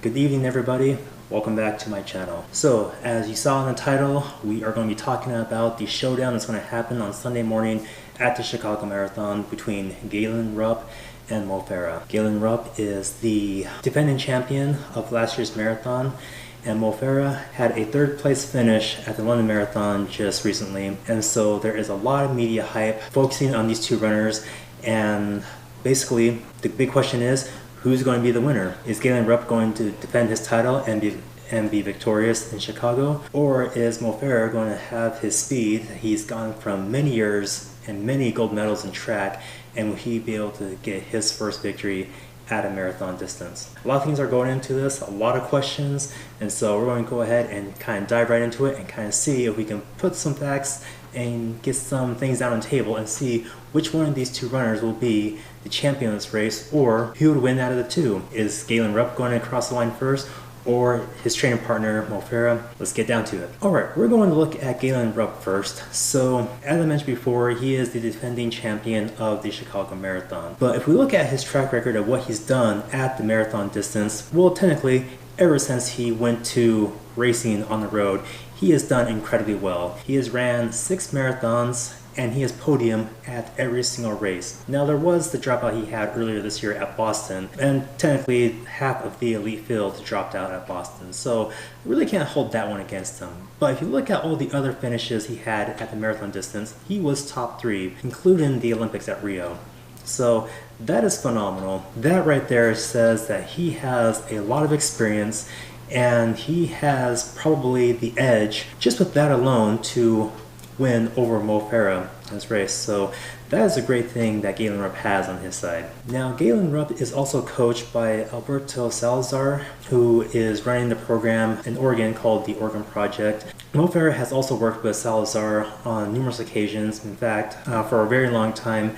Good evening, everybody. Welcome back to my channel. So, as you saw in the title, we are going to be talking about the showdown that's going to happen on Sunday morning at the Chicago Marathon between Galen Rupp and Mo Farah. Galen Rupp is the defending champion of last year's marathon, and Mo Farah had a third place finish at the London Marathon just recently, and so there is a lot of media hype focusing on these two runners, and basically the big question is, who's going to be the winner? Is Galen Rupp going to defend his title and be victorious in Chicago? Or is Mo Farah going to have his speed? He's gone from many years and many gold medals in track, and will he be able to get his first victory at a marathon distance? A lot of things are going into this, a lot of questions, and so we're going to go ahead and kind of dive right into it and kind of see if we can put some facts and get some things down on the table and see which one of these two runners will be the champion of this race, or who would win out of the two. Is Galen Rupp going to cross the line first, or his training partner Mo Farah? Let's get down to it. Alright, we're going to look at Galen Rupp first. So, as I mentioned before, he is the defending champion of the Chicago Marathon. But if we look at his track record of what he's done at the marathon distance, well, technically, ever since he went to racing on the road, he has done incredibly well. He has ran 6 marathons, and he has podiumed at every single race. Now, there was the dropout he had earlier this year at Boston, and technically half of the elite field dropped out at Boston, so really can't hold that one against him. But if you look at all the other finishes he had at the marathon distance, he was top 3, including the Olympics at Rio. So that is phenomenal. That right there says that he has a lot of experience, and he has probably the edge just with that alone to win over Mo Farah in this race. So that is a great thing that Galen Rupp has on his side. Now, Galen Rupp is also coached by Alberto Salazar, who is running the program in Oregon called the Oregon Project. Mo Farah has also worked with Salazar on numerous occasions. In fact, for a very long time,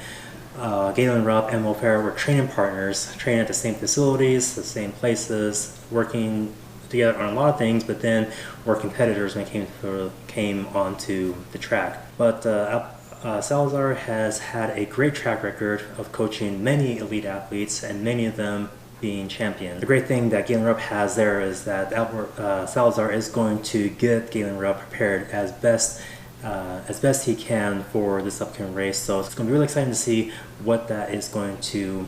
Galen Rupp and Mo Farah were training partners, training at the same facilities, the same places, working together on a lot of things, but then were competitors when it came onto the track. But Salazar has had a great track record of coaching many elite athletes, and many of them being champions. The great thing that Galen Rupp has there is that Salazar is going to get Galen Rupp prepared as best he can for this upcoming race. So it's going to be really exciting to see what that's going to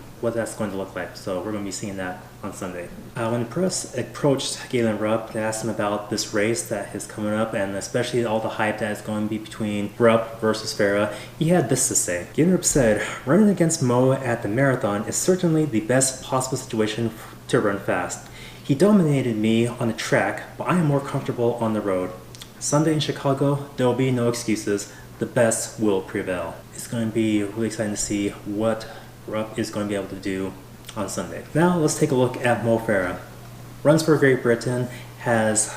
look like. So we're going to be seeing that on Sunday. When the press approached Galen Rupp to ask him about this race that is coming up, and especially all the hype that is going to be between Rupp versus Farah, he had this to say. Galen Rupp said, "Running against Mo at the marathon is certainly the best possible situation to run fast. He dominated me on the track, but I am more comfortable on the road. Sunday in Chicago, there will be no excuses. The best will prevail." It's going to be really exciting to see what Rupp is going to be able to do on Sunday. Now let's take a look at Mo Farah. Runs for Great Britain, has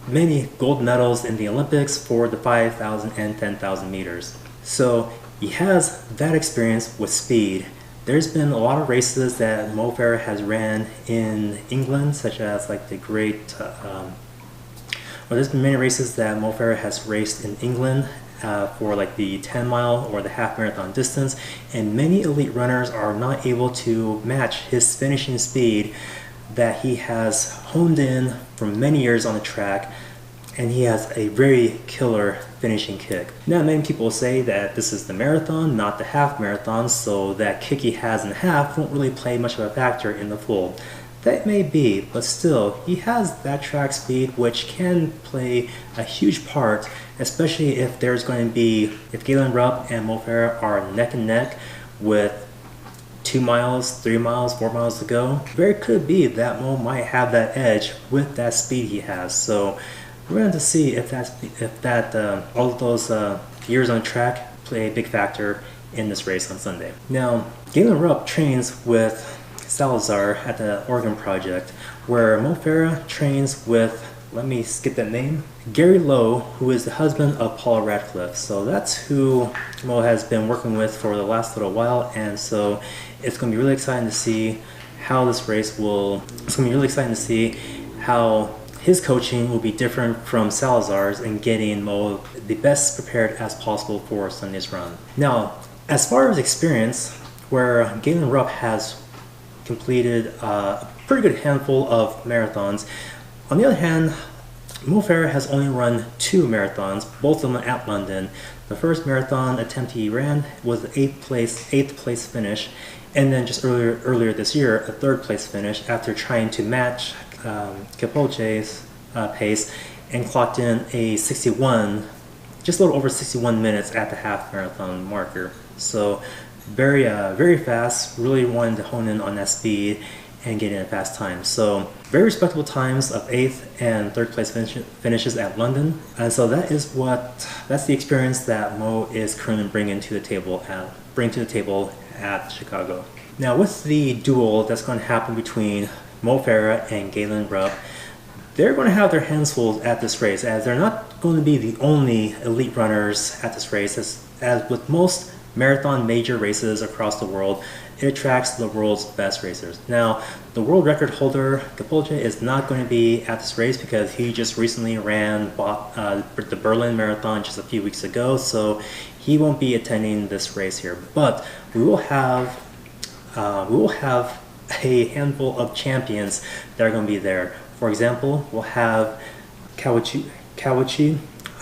many gold medals in the Olympics for the 5,000 and 10,000 meters. So he has that experience with speed. There's been a lot of races that Mo Farah has ran in England, such as like the there's been many races that Mo Farah has raced in England for like the 10-mile or the half marathon distance, and many elite runners are not able to match his finishing speed that he has honed in from many years on the track, and he has a very killer finishing kick. Now, many people say that this is the marathon, not the half marathon, so that kick he has in half won't really play much of a factor in the full. That may be, but still, he has that track speed which can play a huge part, especially if Galen Rupp and Mo Farah are neck and neck with 2 miles, 3 miles, 4 miles to go. Very could be that Mo might have that edge with that speed he has. So we're going to see if all of those years on track play a big factor in this race on Sunday. Now, Galen Rupp trains with Salazar at the Oregon Project, where Mo Farah trains with, let me skip that name, Gary Lowe, who is the husband of Paula Radcliffe. So that's who Mo has been working with for the last little while, and so it's going to be really exciting to see how this race will, it's going to be really exciting to see how his coaching will be different from Salazar's in getting Mo the best prepared as possible for Sunday's run. Now, as far as experience, where Galen Rupp has completed a pretty good handful of marathons. On the other hand, Mo Farah has only run 2 marathons, both of them at London. The first marathon attempt he ran was the 8th place finish, and then just earlier this year, a 3rd place finish after trying to match Kipchoge's pace, and clocked in a 61, just a little over 61 minutes at the half marathon marker. So very fast, really wanted to hone in on that speed and get in a fast time. So very respectable times of 8th and 3rd place finishes at London. And so that's the experience that Mo is currently bringing to the table at Chicago. Now with the duel that's going to happen between Mo Farah and Galen Rupp, they're going to have their hands full at this race, as they're not going to be the only elite runners at this race. As with most marathon major races across the world, it attracts the world's best racers. Now, the world record holder, Kipchoge, is not going to be at this race because he just recently ran the Berlin Marathon just a few weeks ago, so he won't be attending this race here. But we will have a handful of champions that are going to be there. For example, we'll have Kawauchi,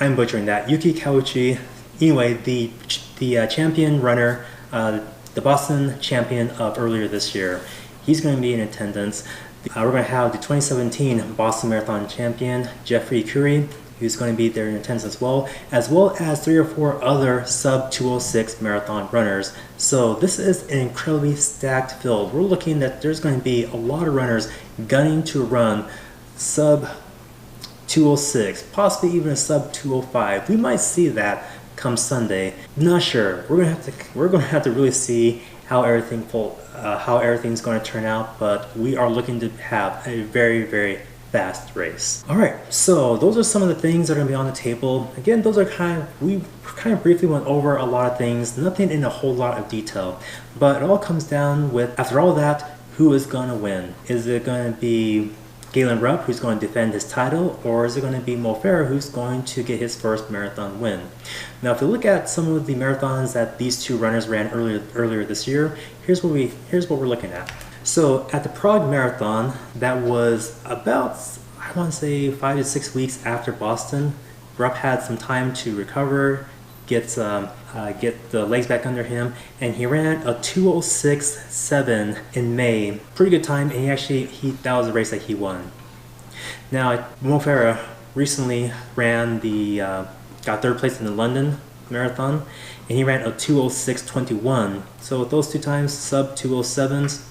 I'm butchering that, Yuki Kawauchi. Anyway, the champion runner, the Boston champion of earlier this year, he's going to be in attendance. We're going to have the 2017 Boston Marathon champion, Jeffrey Curry, who's going to be there in attendance as well as 3 or 4 other sub 206 marathon runners. So this is an incredibly stacked field. We're looking that there's going to be a lot of runners gunning to run sub 206, possibly even a sub 205. We might see that come Sunday. Not sure. We're gonna have to really see how everything's going to turn out. But we are looking to have a very fast race. All right. So those are some of the things that are going to be on the table. Again, we kind of briefly went over a lot of things. Nothing in a whole lot of detail. But it all comes down with, after all that, who is going to win? Is it going to be Galen Rupp, who's going to defend his title, or is it going to be Mo Farah, who's going to get his first marathon win? Now, if you look at some of the marathons that these two runners ran earlier this year, here's what we're looking at. So at the Prague Marathon, that was about, I want to say, 5 to 6 weeks after Boston. Rupp had some time to recover, get the legs back under him, and he ran a 2:06.7 in May. Pretty good time, and that was a race that he won. Now, Mo Farah recently ran got 3rd place in the London Marathon, and he ran a 2:06.21. So with those 2 times, sub 2:07s,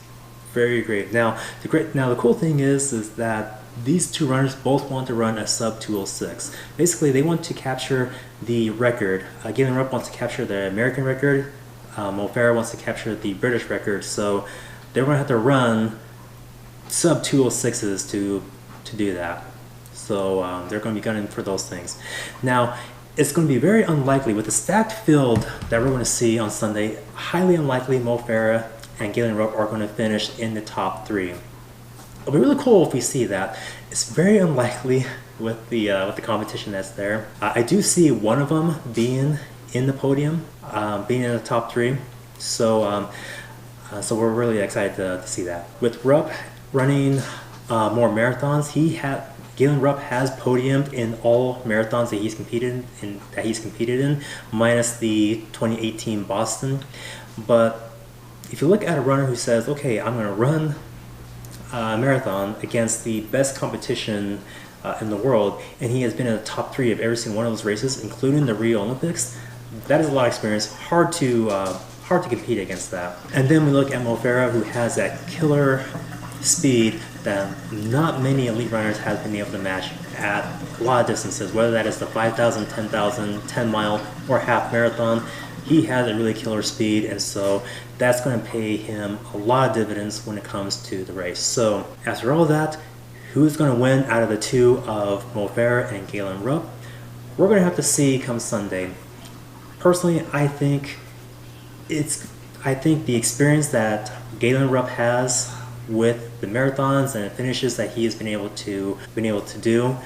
very great. Now the cool thing is that these 2 runners both want to run a sub 2:06. Basically, they want to capture the record. Galen Rupp wants to capture the American record. Mo Farah wants to capture the British record. So they're going to have to run sub 2:06s to do that. So they're going to be gunning for those things. Now, it's going to be very unlikely, with the stacked field that we're going to see on Sunday, highly unlikely Mo Farah and Galen Rupp are going to finish in the top 3. It'll be really cool if we see that. It's very unlikely with the competition that's there. I do see one of them being in the podium, being in the top 3. So we're really excited to see that. With Rupp running more marathons, Galen Rupp has podiumed in all marathons that he's competed in, minus the 2018 Boston. But if you look at a runner who says, okay, I'm going to run a marathon against the best competition in the world, and he has been in the top 3 of every single one of those races, including the Rio Olympics, that is a lot of experience. Hard to compete against that. And then we look at Mo Farah, who has that killer speed that not many elite runners have been able to match at a lot of distances, whether that is the 5,000, 10,000, 10-mile, or half marathon. He has a really killer speed, and so that's going to pay him a lot of dividends when it comes to the race. So after all that, who's going to win out of the 2 of Mo Farah and Galen Rupp? We're going to have to see come Sunday. Personally, I think the experience that Galen Rupp has with the marathons and the finishes that he has been able to do,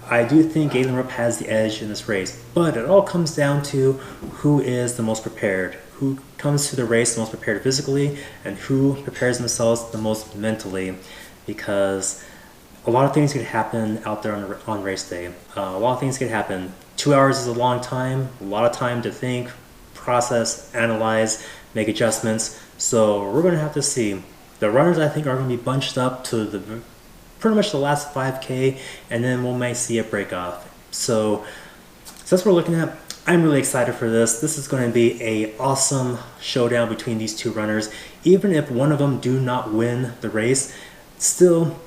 I do think Galen Rupp has the edge in this race. But it all comes down to who is the most prepared, who comes to the race the most prepared physically and who prepares themselves the most mentally, because a lot of things could happen out there on race day. A lot of things could happen. 2 hours is a long time, a lot of time to think, process, analyze, make adjustments. So we're going to have to see. The runners, I think, are going to be bunched up to pretty much the last 5K, and then we might see a break off. So that's what we're looking at. I'm really excited for this. This is going to be an awesome showdown between these two runners. Even if one of them do not win the race, still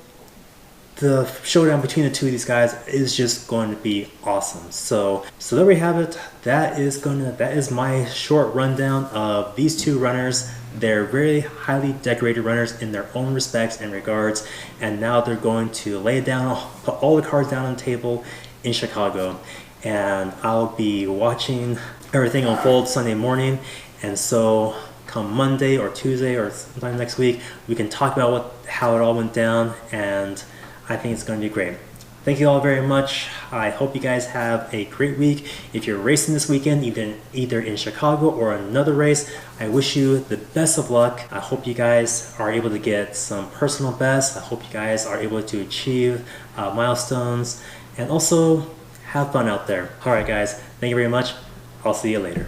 the showdown between the two of these guys is just going to be awesome. So there we have it. That is my short rundown of these two runners. They're very highly decorated runners in their own respects and regards, and now they're going to lay it down, put all the cards down on the table in Chicago. And I'll be watching everything unfold Sunday morning, and so come Monday or Tuesday or sometime next week, we can talk about how it all went down, and I think it's going to be great. Thank you all very much. I hope you guys have a great week. If you're racing this weekend, either in Chicago or another race, I wish you the best of luck. I hope you guys are able to get some personal bests. I hope you guys are able to achieve milestones, and also have fun out there. Alright guys, thank you very much. I'll see you later.